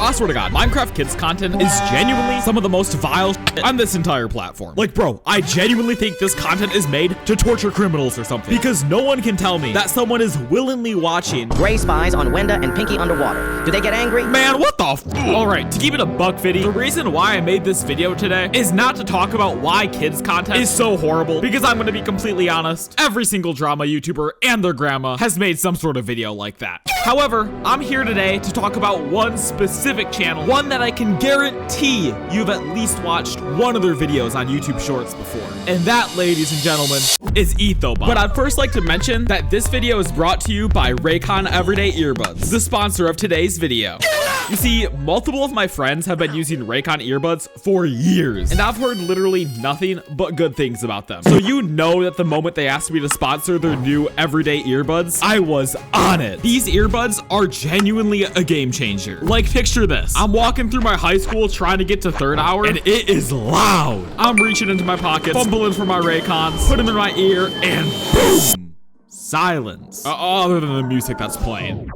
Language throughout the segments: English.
I swear to God, Minecraft Kids content is genuinely some of the most vile shit on this entire platform. Like, bro, I genuinely think this content is made to torture criminals or something, because no one can tell me that someone is willingly watching Gray spies on Wenda and Pinky underwater. Do they get angry? Man, what the f? Alright, to keep it a buck fitty, the reason why I made this video today is not to talk about why kids content is so horrible, because I'm gonna be completely honest, every single drama YouTuber and their grandma has made some sort of video like that. However, I'm here today to talk about one specific channel, one that I can guarantee you've at least watched one of their videos on YouTube Shorts before. And that, ladies and gentlemen, is Ethobot. But I'd first like to mention that this video is brought to you by Raycon Everyday Earbuds, the sponsor of today's video. You see, multiple of my friends have been using Raycon earbuds for years, and I've heard literally nothing but good things about them. So you know that the moment they asked me to sponsor their new everyday earbuds, I was on it. These earbuds are genuinely a game changer. Like, picture this. I'm walking through my high school trying to get to third hour, and it is loud. I'm reaching into my pockets, fumbling for my Raycons, put them in my ear, and boom! Silence. Other than the music that's playing.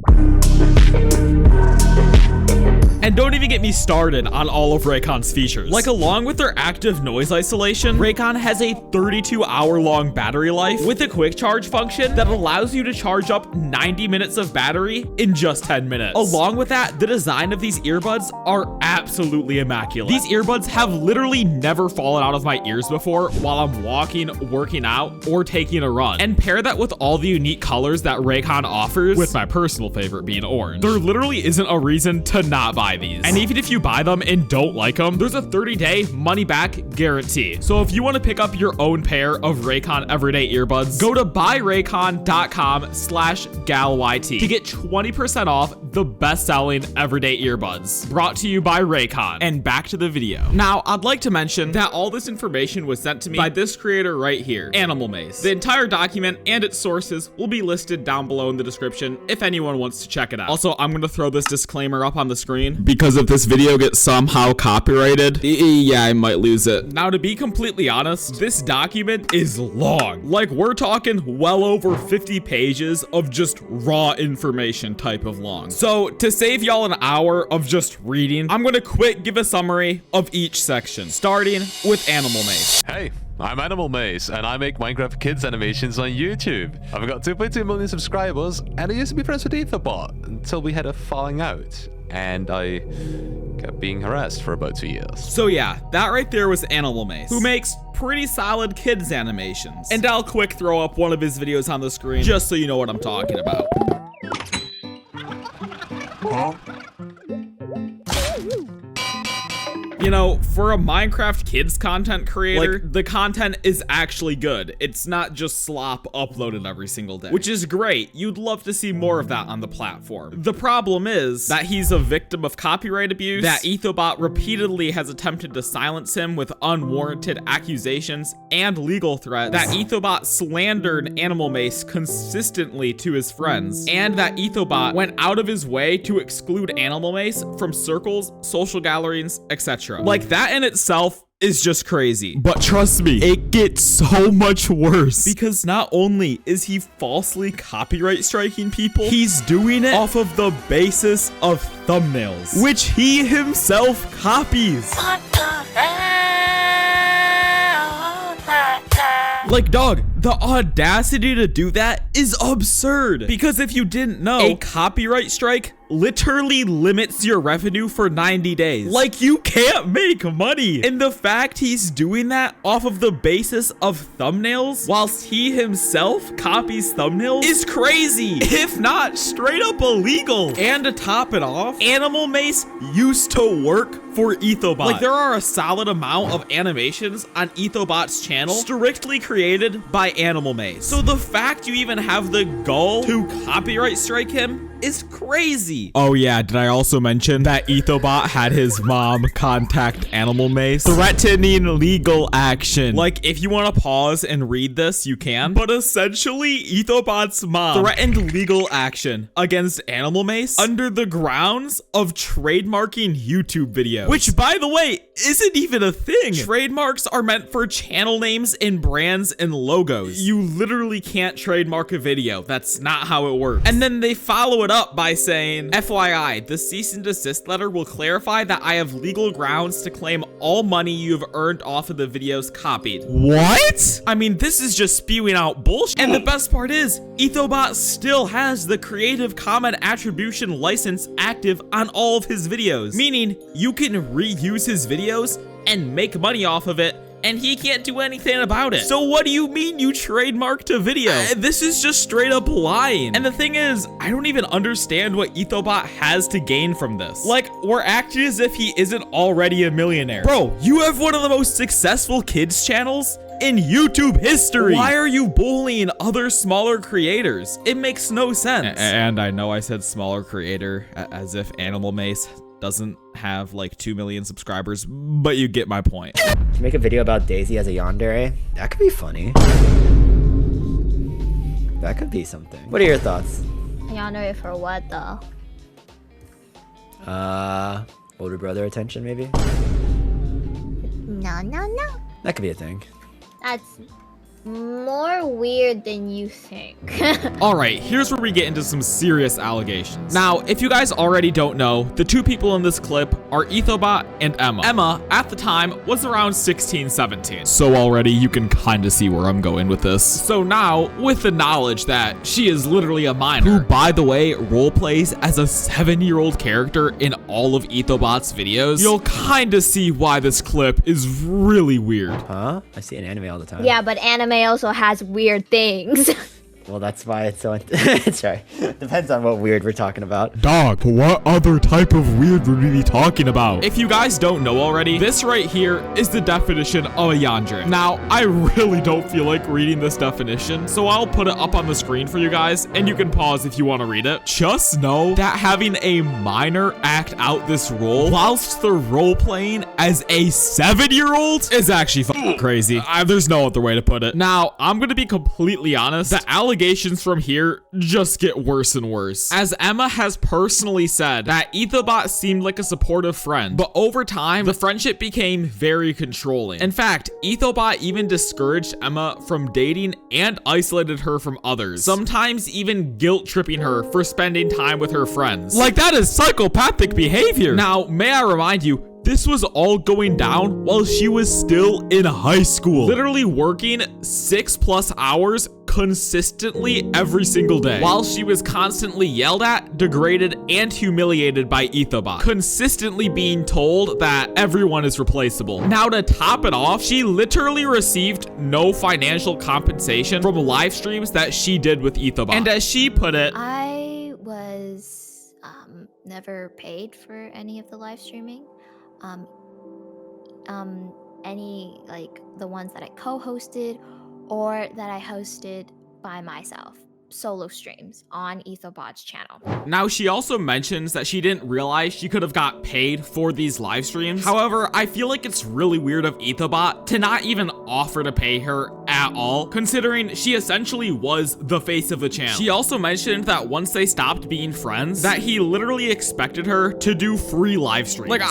And don't even get me started on all of Raycon's features. Like, along with their active noise isolation, Raycon has a 32-hour-long battery life with a quick charge function that allows you to charge up 90 minutes of battery in just 10 minutes. Along with that, the design of these earbuds are absolutely immaculate. These earbuds have literally never fallen out of my ears before while I'm walking, working out, or taking a run. And pair that with all the unique colors that Raycon offers, with my personal favorite being orange, there literally isn't a reason to not buy these. And even if you buy them and don't like them, there's a 30-day money-back guarantee. So if you want to pick up your own pair of Raycon Everyday Earbuds, go to buyraycon.com/galyt to get 20% off the best-selling everyday earbuds. Brought to you by Raycon. And back to the video. Now, I'd like to mention that all this information was sent to me by this creator right here, Animal Maze. The entire document and its sources will be listed down below in the description if anyone wants to check it out. Also, I'm going to throw this disclaimer up on the screen, because if this video gets somehow copyrighted, yeah, I might lose it. Now, to be completely honest, this document is long. Like, we're talking well over 50 pages of just raw information type of long. So to save y'all an hour of just reading, I'm gonna give a summary of each section, starting with Animal Maze. Hey, I'm Animal Maze, and I make Minecraft Kids animations on YouTube. I've got 2.2 million subscribers, and I used to be friends with Ethobot until we had a falling out, and I kept being harassed for about 2 years. So yeah, that right there was Animal Maze, who makes pretty solid kids animations. And I'll quick throw up one of his videos on the screen, just so you know what I'm talking about. You know, for a Minecraft Kids content creator, like, the content is actually good. It's not just slop uploaded every single day, which is great. You'd love to see more of that on the platform. The problem is that he's a victim of copyright abuse, that Ethobot repeatedly has attempted to silence him with unwarranted accusations and legal threats, that Ethobot slandered Animal Maze consistently to his friends, and that Ethobot went out of his way to exclude Animal Maze from circles, social gatherings, etc. Like, that in itself is just crazy. But trust me, it gets so much worse, because not only is he falsely copyright striking people, he's doing it off of the basis of thumbnails, which he himself copies. What the hell? Like, dog, the audacity to do that is absurd. Because if you didn't know, a copyright strike literally limits your revenue for 90 days. Like, you can't make money. And the fact he's doing that off of the basis of thumbnails, whilst he himself copies thumbnails, is crazy, if not straight up illegal. And to top it off, Animal Maze used to work for Ethobot. Like, there are a solid amount of animations on Ethobot's channel strictly created by Animal Maze. So the fact you even have the gall to copyright strike him is crazy. Oh yeah, did I also mention that Ethobot had his mom contact Animal Maze, threatening legal action? Like, if you want to pause and read this, you can. But essentially, Ethobot's mom threatened legal action against Animal Maze under the grounds of trademarking YouTube videos. Which, by the way, isn't even a thing. Trademarks are meant for channel names and brands and logos. You literally can't trademark a video. That's not how it works. And then they follow it up by saying, FYI, the cease and desist letter will clarify that I have legal grounds to claim all money you've earned off of the videos copied. What? I mean, this is just spewing out bullshit. And the best part is, Ethobot still has the Creative Commons Attribution license active on all of his videos, meaning you can reuse his videos and make money off of it, and he can't do anything about it. So what do you mean you trademarked a video? This is just straight up lying. And the thing is, I don't even understand what Ethobot has to gain from this. Like, we're acting as if he isn't already a millionaire. Bro, you have one of the most successful kids channels in YouTube history. Why are you bullying other smaller creators? It makes no sense. And I know I said smaller creator as if Animal Mace doesn't have like 2 million subscribers, but you get my point. To make a video about Daisy as a yandere, that could be funny. That could be something. What are your thoughts? Yandere for what though? Older brother attention maybe? No. That could be a thing. That's more weird than you think. All right, here's where we get into some serious allegations. Now, if you guys already don't know, the two people in this clip are Ethobot and Emma. Emma, at the time, was around 16, 17. So already you can kind of see where I'm going with this. So now, with the knowledge that she is literally a minor, who, by the way, role plays as a 7-year-old character in all of Ethobot's videos, you'll kind of see why this clip is really weird. Huh? I see an anime all the time. Yeah, but anime also has weird things. Well, that's why it's so... Sorry. Depends on what weird we're talking about. Dog, what other type of weird would we be talking about? If you guys don't know already, this right here is the definition of a yandere. Now, I really don't feel like reading this definition, so I'll put it up on the screen for you guys, and you can pause if you want to read it. Just know that having a minor act out this role whilst they're role-playing as a 7-year-old is actually fucking crazy. There's no other way to put it. Now, I'm gonna be completely honest. The allegations from here just get worse and worse. As Emma has personally said that Ethobot seemed like a supportive friend, but over time, the friendship became very controlling. In fact, Ethobot even discouraged Emma from dating and isolated her from others, sometimes even guilt-tripping her for spending time with her friends. Like, that is psychopathic behavior. Now, may I remind you, this was all going down while she was still in high school, literally working 6+ hours consistently every single day, while she was constantly yelled at, degraded, and humiliated by Ethobot, consistently being told that everyone is replaceable. Now, to top it off, she literally received no financial compensation from live streams that she did with Ethobot. And as she put it, I was never paid for any of the live streaming. Any, like, the ones that I co-hosted or that I hosted by myself. Solo streams on Ethobot's channel. Now, she also mentions that she didn't realize she could have got paid for these live streams. However, I feel like it's really weird of Ethobot to not even offer to pay her at all, considering she essentially was the face of the channel. She also mentioned that once they stopped being friends, that he literally expected her to do free live streams. Like,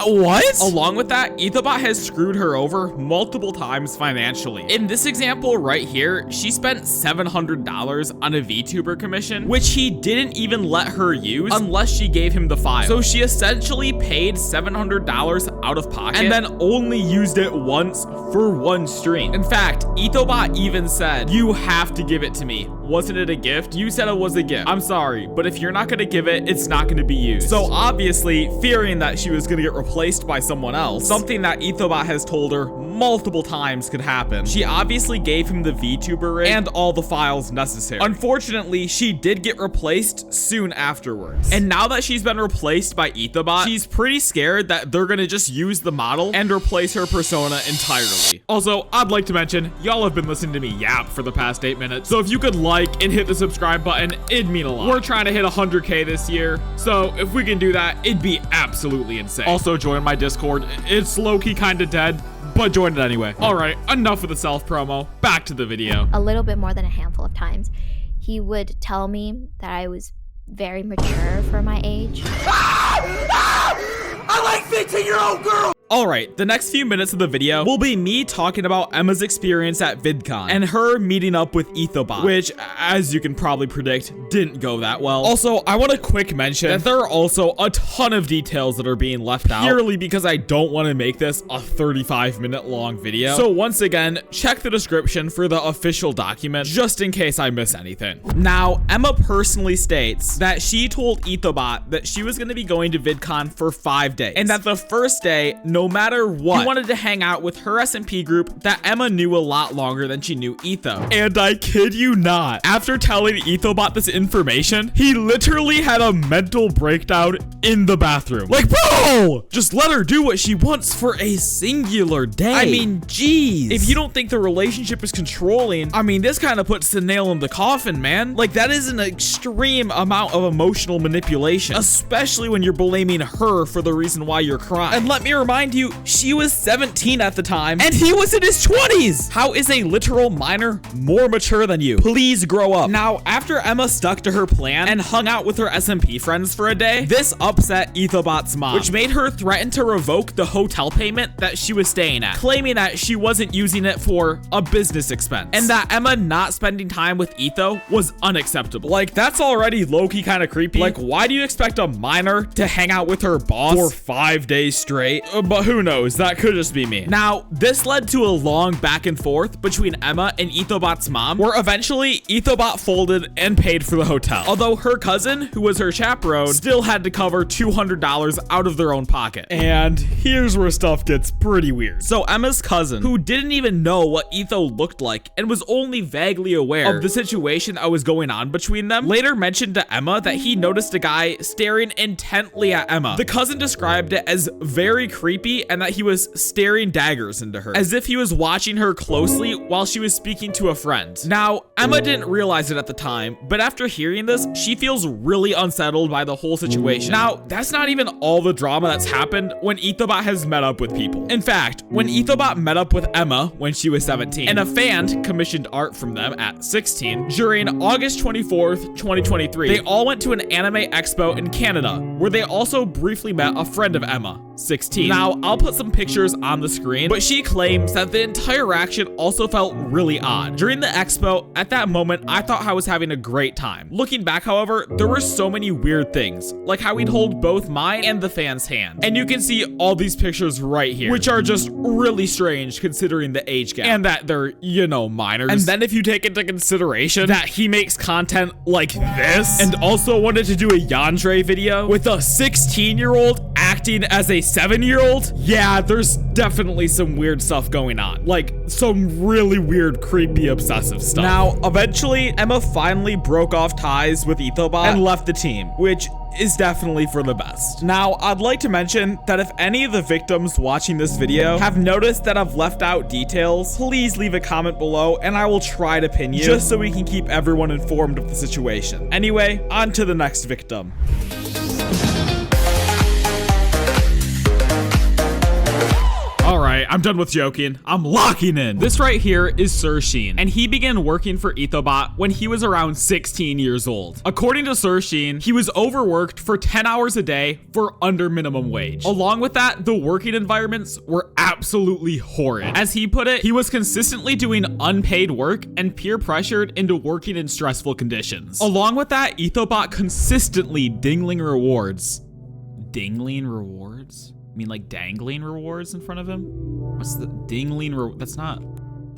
what? Along with that, Ethobot has screwed her over multiple times financially. In this example right here, she spent $700 on a VTuber commission, which he didn't even let her use unless she gave him the file. So she essentially paid $700 out of pocket and then only used it once for one stream. In fact, Ethobot even said, "You have to give it to me. Wasn't it a gift? You said it was a gift. I'm sorry, but if you're not gonna give it, it's not gonna be used." So obviously, fearing that she was gonna get replaced by someone else, something that Ethobot has told her multiple times could happen, she obviously gave him the VTuber rig and all the files necessary. Unfortunately, she did get replaced soon afterwards. And now that she's been replaced by Ethobot, she's pretty scared that they're gonna just use the model and replace her persona entirely. Also, I'd like to mention, y'all have been listening to me yap for the past 8 minutes, so if you could like and hit the subscribe button, it'd mean a lot. We're trying to hit 100K this year, so if we can do that, it'd be absolutely insane. Also, join my Discord. It's low-key kind of dead, but join it anyway. All right, enough of the self-promo. Back to the video. A little bit more than a handful of times, he would tell me that I was very mature for my age. I like 15-year-old girls! Alright, the next few minutes of the video will be me talking about Emma's experience at Vidcon and her meeting up with Ethobot, which, as you can probably predict, didn't go that well. Also, I want to quick mention that there are also a ton of details that are being left out, purely because I don't want to make this a 35-minute long video. So once again, check the description for the official document, just in case I miss anything. Now, Emma personally states that she told Ethobot that she was going to be going to Vidcon for 5 days, and that the first day, no matter what, he wanted to hang out with her SMP group that Emma knew a lot longer than she knew Etho. And I kid you not, after telling Ethobot this information, he literally had a mental breakdown in the bathroom. Like, bro, just let her do what she wants for a singular day. I mean, geez. If you don't think the relationship is controlling, I mean, this kind of puts the nail in the coffin, man. Like, that is an extreme amount of emotional manipulation, especially when you're blaming her for the reason why you're crying. And let me remind you, she was 17 at the time, and he was in his 20s. How is a literal minor more mature than you? Please grow up. Now, after Emma stuck to her plan and hung out with her SMP friends for a day, this upset Ethobot's mom, which made her threaten to revoke the hotel payment that she was staying at, claiming that she wasn't using it for a business expense, and that Emma not spending time with Etho was unacceptable. Like, that's already low-key kind of creepy. Like, why do you expect a minor to hang out with her boss for 5 days straight? But who knows? That could just be me. Now, this led to a long back and forth between Emma and Ethobot's mom, where eventually Ethobot folded and paid for the hotel. Although her cousin, who was her chaperone, still had to cover $200 out of their own pocket. And here's where stuff gets pretty weird. So Emma's cousin, who didn't even know what Etho looked like and was only vaguely aware of the situation that was going on between them, later mentioned to Emma that he noticed a guy staring intently at Emma. The cousin described it as very creepy and that he was staring daggers into her, as if he was watching her closely while she was speaking to a friend. Now, Emma didn't realize it at the time, but after hearing this, she feels really unsettled by the whole situation. Now, that's not even all the drama that's happened when Ethobot has met up with people. In fact, when Ethobot met up with Emma when she was 17, and a fan commissioned art from them at 16, during August 24th, 2023, they all went to an anime expo in Canada, where they also briefly met a friend of Emma, 16. Now, I'll put some pictures on the screen, but she claims that the entire action also felt really odd. During the expo, at that moment, I thought I was having a great time. Looking back, however, there were so many weird things, like how we'd hold both mine and the fan's hand. And you can see all these pictures right here, which are just really strange considering the age gap and that they're, you know, minors. And then if you take into consideration that he makes content like this and also wanted to do a Yandere video with a 16-year-old acting as a 7-year-old, yeah, there's definitely some weird stuff going on. Like, some really weird, creepy, obsessive stuff. Now, eventually, Emma finally broke off ties with Ethobot and left the team, which is definitely for the best. Now, I'd like to mention that if any of the victims watching this video have noticed that I've left out details, please leave a comment below and I will try to pin you, just so we can keep everyone informed of the situation. Anyway, on to the next victim. Alright, I'm done with joking. I'm locking in. This right here is Sirsean, and he began working for Ethobot when he was around 16 years old. According to Sirsean, he was overworked for 10 hours a day for under minimum wage. Along with that, the working environments were absolutely horrid. As he put it, he was consistently doing unpaid work and peer pressured into working in stressful conditions. Along with that, Ethobot consistently dingling rewards. Dingling rewards? I mean, like dangling rewards in front of him? What's the dingling? That's not.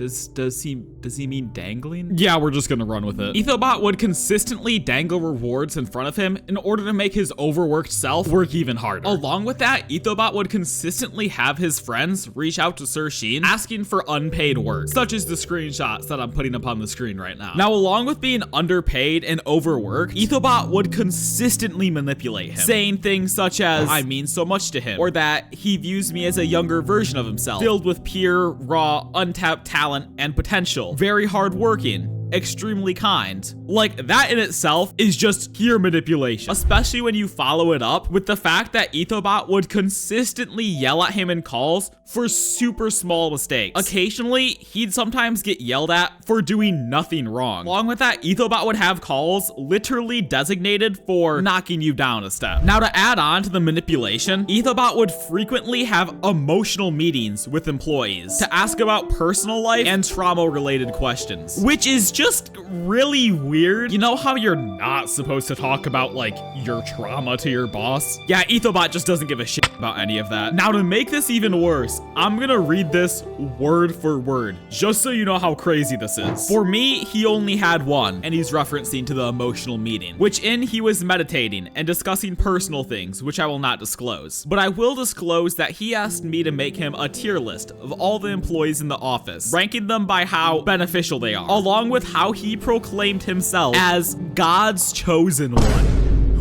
Does he mean dangling? Yeah, we're just gonna run with it. Ethobot would consistently dangle rewards in front of him in order to make his overworked self work even harder. Along with that, Ethobot would consistently have his friends reach out to Sirsean asking for unpaid work, such as the screenshots that I'm putting up on the screen right now. Now, along with being underpaid and overworked, Ethobot would consistently manipulate him, saying things such as, "I mean so much to him," or that he views me as a younger version of himself, filled with pure, raw, untapped talent and potential, very hardworking, extremely kind. Like, that in itself is just pure manipulation, especially when you follow it up with the fact that Ethobot would consistently yell at him in calls for super small mistakes. Occasionally, he'd sometimes get yelled at for doing nothing wrong. Along with that, Ethobot would have calls literally designated for knocking you down a step. Now, to add on to the manipulation, Ethobot would frequently have emotional meetings with employees to ask about personal life and trauma-related questions, which is just really weird. You know how you're not supposed to talk about, like, your trauma to your boss? Yeah, Ethobot just doesn't give a shit about any of that. Now, to make this even worse, I'm gonna read this word for word, just so you know how crazy this is. For me, he only had one, and he's referencing to the emotional meeting, which in he was meditating and discussing personal things, which I will not disclose. But I will disclose that he asked me to make him a tier list of all the employees in the office, ranking them by how beneficial they are, along with how he proclaimed himself as God's chosen one.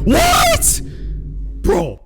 What? Bro,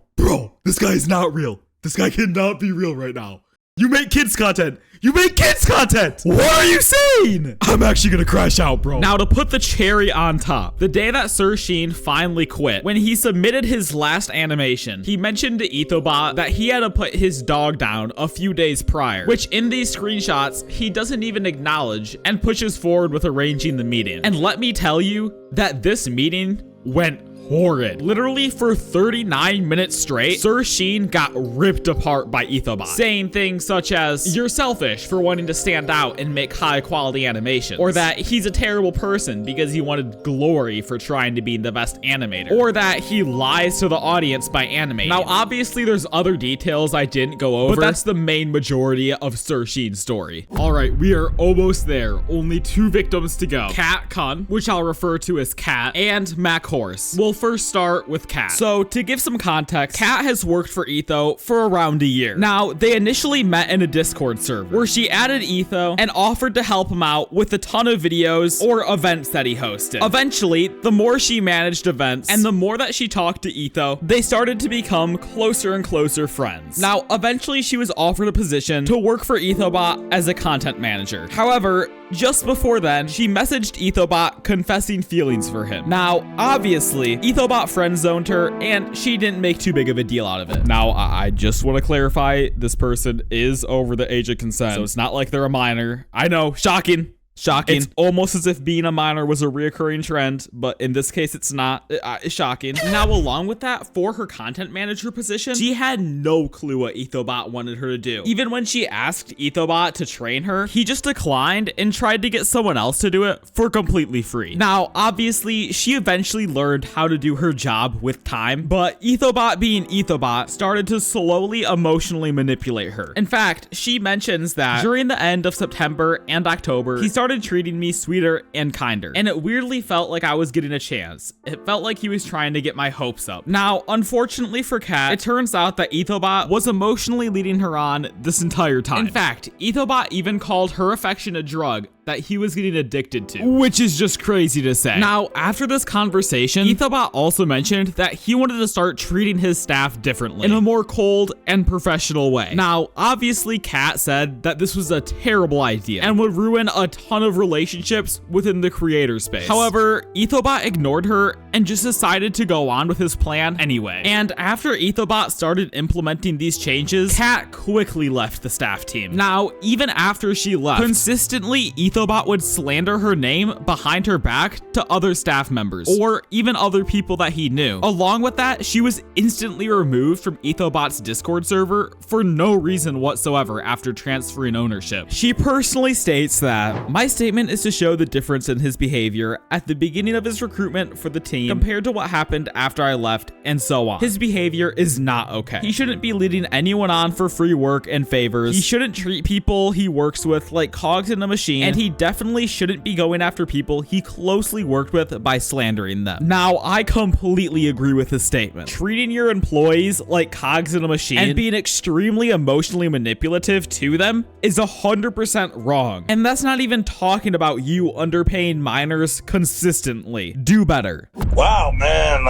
this guy is not real. This guy cannot be real right now. You make kids content. You make kids content. What are you saying? I'm actually gonna crash out, bro. Now, to put the cherry on top, the day that Sirsean finally quit, when he submitted his last animation, he mentioned to Ethobot that he had to put his dog down a few days prior, which in these screenshots, he doesn't even acknowledge and pushes forward with arranging the meeting. And let me tell you that this meeting went horrid. Literally for 39 minutes straight, Sirsean got ripped apart by Ethobot, saying things such as, "You're selfish for wanting to stand out and make high quality animations," or that he's a terrible person because he wanted glory for trying to be the best animator, or that he lies to the audience by animating. Now, obviously there's other details I didn't go over, but that's the main majority of Sirsean's story. All right, we are almost there. Only 2 victims to go. Vidcon, which I'll refer to as Cat, and Mchorse. We'll first start with Cat. So, to give some context, Cat has worked for Etho for around a year. Now, they initially met in a Discord server where she added Etho and offered to help him out with a ton of videos or events that he hosted. Eventually, the more she managed events and the more that she talked to Etho, they started to become closer and closer friends. Now, eventually she was offered a position to work for Ethobot as a content manager. However, just before then, she messaged Ethobot confessing feelings for him. Now, obviously, Ethobot friend-zoned her, and she didn't make too big of a deal out of it. Now, I just want to clarify, this person is over the age of consent, so it's not like they're a minor. I know, shocking. It's almost as if being a minor was a reoccurring trend, but in this case, it's not. It's shocking. Now, along with that, for her content manager position, she had no clue what Ethobot wanted her to do. Even when she asked Ethobot to train her, he just declined and tried to get someone else to do it for completely free. Now, obviously, she eventually learned how to do her job with time, but Ethobot, being Ethobot, started to slowly emotionally manipulate her. In fact, she mentions that during the end of September and October, he started treating me sweeter and kinder, and it weirdly felt like I was getting a chance. It felt like he was trying to get my hopes up. Now, unfortunately for Kat, it turns out that Ethobot was emotionally leading her on this entire time. In fact, Ethobot even called her affection a drug that he was getting addicted to, which is just crazy to say. Now, after this conversation, Ethobot also mentioned that he wanted to start treating his staff differently, in a more cold and professional way. Now, obviously, Kat said that this was a terrible idea and would ruin a ton of relationships within the creator space. However, Ethobot ignored her and just decided to go on with his plan anyway. And after Ethobot started implementing these changes, Kat quickly left the staff team. Now, even after she left, consistently Ethobot would slander her name behind her back to other staff members, or even other people that he knew. Along with that, she was instantly removed from Ethobot's Discord server for no reason whatsoever after transferring ownership. She personally states that, "My statement is to show the difference in his behavior at the beginning of his recruitment for the team compared to what happened after I left, and so on. His behavior is not okay. He shouldn't be leading anyone on for free work and favors. He shouldn't treat people he works with like cogs in a machine, and he definitely shouldn't be going after people he closely worked with by slandering them." Now, I completely agree with this statement. Treating your employees like cogs in a machine and being extremely emotionally manipulative to them is 100% wrong. And that's not even talking about you underpaying minors consistently. Do better. Wow, man.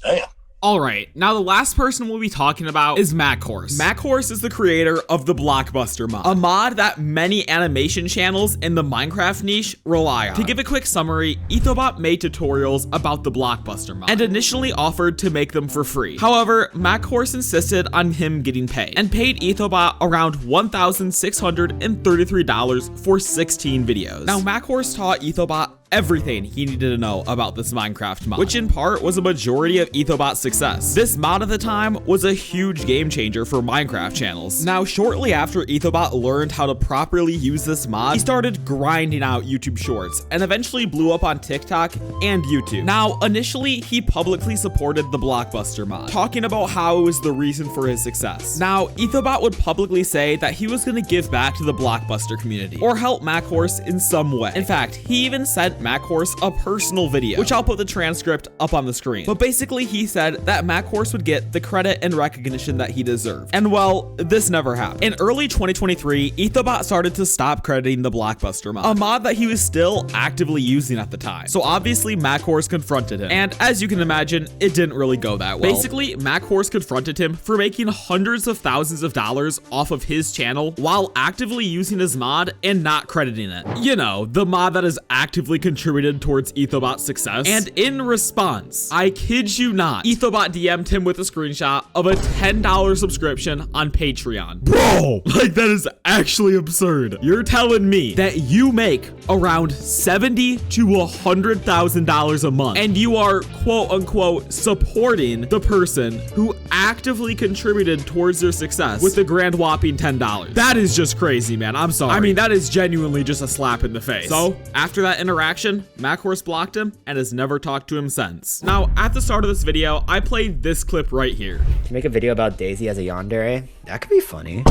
Damn. Alright, now the last person we'll be talking about is Mchorse. Mchorse is the creator of the Blockbuster mod, a mod that many animation channels in the Minecraft niche rely on. To give a quick summary, Ethobot made tutorials about the Blockbuster mod and initially offered to make them for free. However, Mchorse insisted on him getting paid and paid Ethobot around $1,633 for 16 videos. Now, Mchorse taught Ethobot everything he needed to know about this Minecraft mod, which in part was a majority of Ethobot's success. This mod at the time was a huge game changer for Minecraft channels. Now, shortly after Ethobot learned how to properly use this mod, he started grinding out YouTube shorts and eventually blew up on TikTok and YouTube. Now, initially, he publicly supported the Blockbuster mod, talking about how it was the reason for his success. Now, Ethobot would publicly say that he was going to give back to the Blockbuster community or help Mchorse in some way. In fact, he even sent Mchorse a personal video, which I'll put the transcript up on the screen. But basically, he said that Mchorse would get the credit and recognition that he deserved. And well, this never happened. In early 2023, Ethobot started to stop crediting the Blockbuster mod, a mod that he was still actively using at the time. So obviously, Mchorse confronted him. And as you can imagine, it didn't really go that well. Basically, Mchorse confronted him for making hundreds of thousands of dollars off of his channel while actively using his mod and not crediting it. You know, the mod that is actively contributed towards Ethobot's success. And in response, I kid you not, Ethobot DM'd him with a screenshot of a $10 subscription on Patreon. Bro, like that is actually absurd. You're telling me that you make around $70,000 to $100,000 a month and you are quote unquote supporting the person who actively contributed towards their success with the grand whopping $10. That is just crazy, man. I'm sorry. I mean, that is genuinely just a slap in the face. So after that interaction, Mchorse blocked him and has never talked to him since. Now, at the start of this video, I played this clip right here. To make a video about Daisy as a yandere, that could be funny.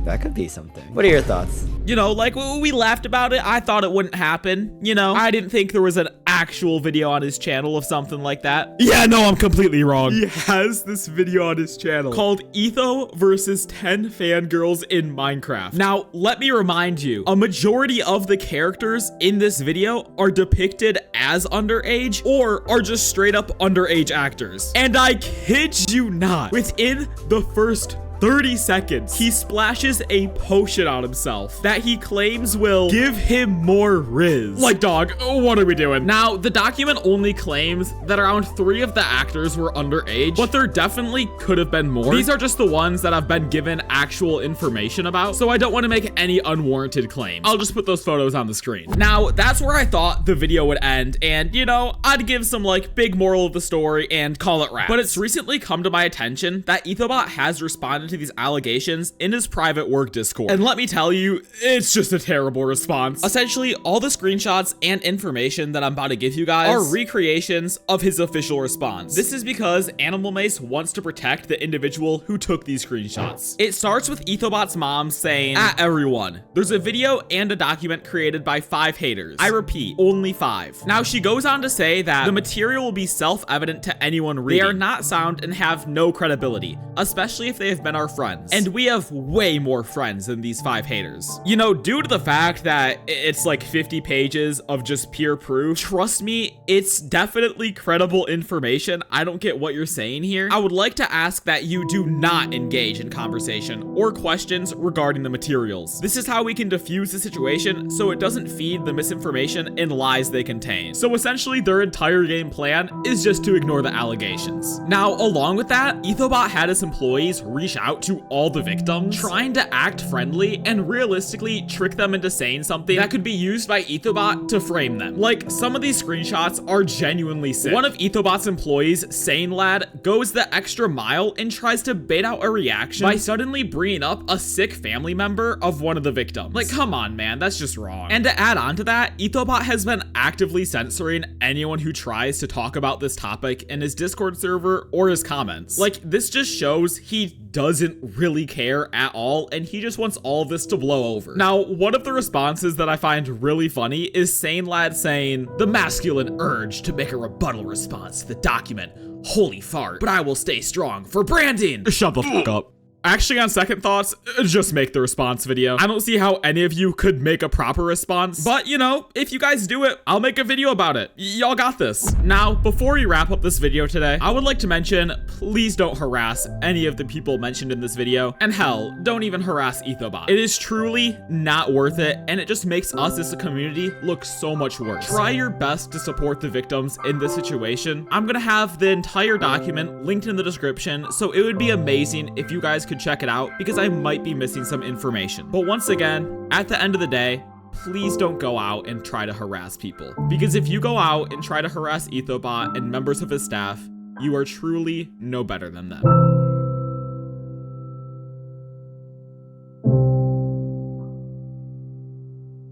That could be something. What are your thoughts? You know, like we laughed about it. I thought it wouldn't happen. You know, I didn't think there was an actual video on his channel of something like that. Yeah, no, I'm completely wrong. He has this video on his channel called Etho versus 10 fangirls in Minecraft. Now, let me remind you, a majority of the characters in this video are depicted as underage or are just straight up underage actors. And I kid you not, within the first 30 seconds, he splashes a potion on himself that he claims will give him more riz. Like, dog, what are we doing? Now, the document only claims that around 3 of the actors were underage, but there definitely could have been more. These are just the ones that I've been given actual information about, so I don't want to make any unwarranted claims. I'll just put those photos on the screen. Now, that's where I thought the video would end, and, you know, I'd give some, like, big moral of the story and call it wraps. But it's recently come to my attention that Ethobot has responded to these allegations in his private work Discord. And let me tell you, it's just a terrible response. Essentially, all the screenshots and information that I'm about to give you guys are recreations of his official response. This is because Animal Mace wants to protect the individual who took these screenshots. It starts with Ethobot's mom saying, "At everyone, there's a video and a document created by 5 haters. I repeat, only 5. Now, she goes on to say that the material will be self-evident to anyone reading. They are not sound and have no credibility, especially if they have been our friends. And we have way more friends than these 5 haters. You know, due to the fact that it's like 50 pages of just pure proof, trust me, it's definitely credible information. I don't get what you're saying here. I would like to ask that you do not engage in conversation or questions regarding the materials. This is how we can diffuse the situation so it doesn't feed the misinformation and lies they contain." So essentially, their entire game plan is just to ignore the allegations. Now, along with that, Ethobot had his employees reach out to all the victims, trying to act friendly and realistically trick them into saying something that could be used by Ethobot to frame them. Like, some of these screenshots are genuinely sick. One of Ethobot's employees, Sane Lad, goes the extra mile and tries to bait out a reaction by suddenly bringing up a sick family member of one of the victims. Like, come on, man, that's just wrong. And to add on to that, Ethobot has been actively censoring anyone who tries to talk about this topic in his Discord server or his comments. Like, this just shows he doesn't really care at all, and he just wants all of this to blow over. Now, one of the responses that I find really funny is Sane Lad saying, "The masculine urge to make a rebuttal response to the document. Holy fart, but I will stay strong for branding." Shut the fuck up. Actually, on second thoughts, just make the response video. I don't see how any of you could make a proper response, but you know, if you guys do it, I'll make a video about it. Y'all got this. Now, before we wrap up this video today, I would like to mention, please don't harass any of the people mentioned in this video, and hell, don't even harass Ethobot. It is truly not worth it, and it just makes us as a community look so much worse. Try your best to support the victims in this situation. I'm gonna have the entire document linked in the description, so it would be amazing if you guys could check it out, because I might be missing some information. But once again, at the end of the day, please don't go out and try to harass people. Because if you go out and try to harass Ethobot and members of his staff, you are truly no better than them.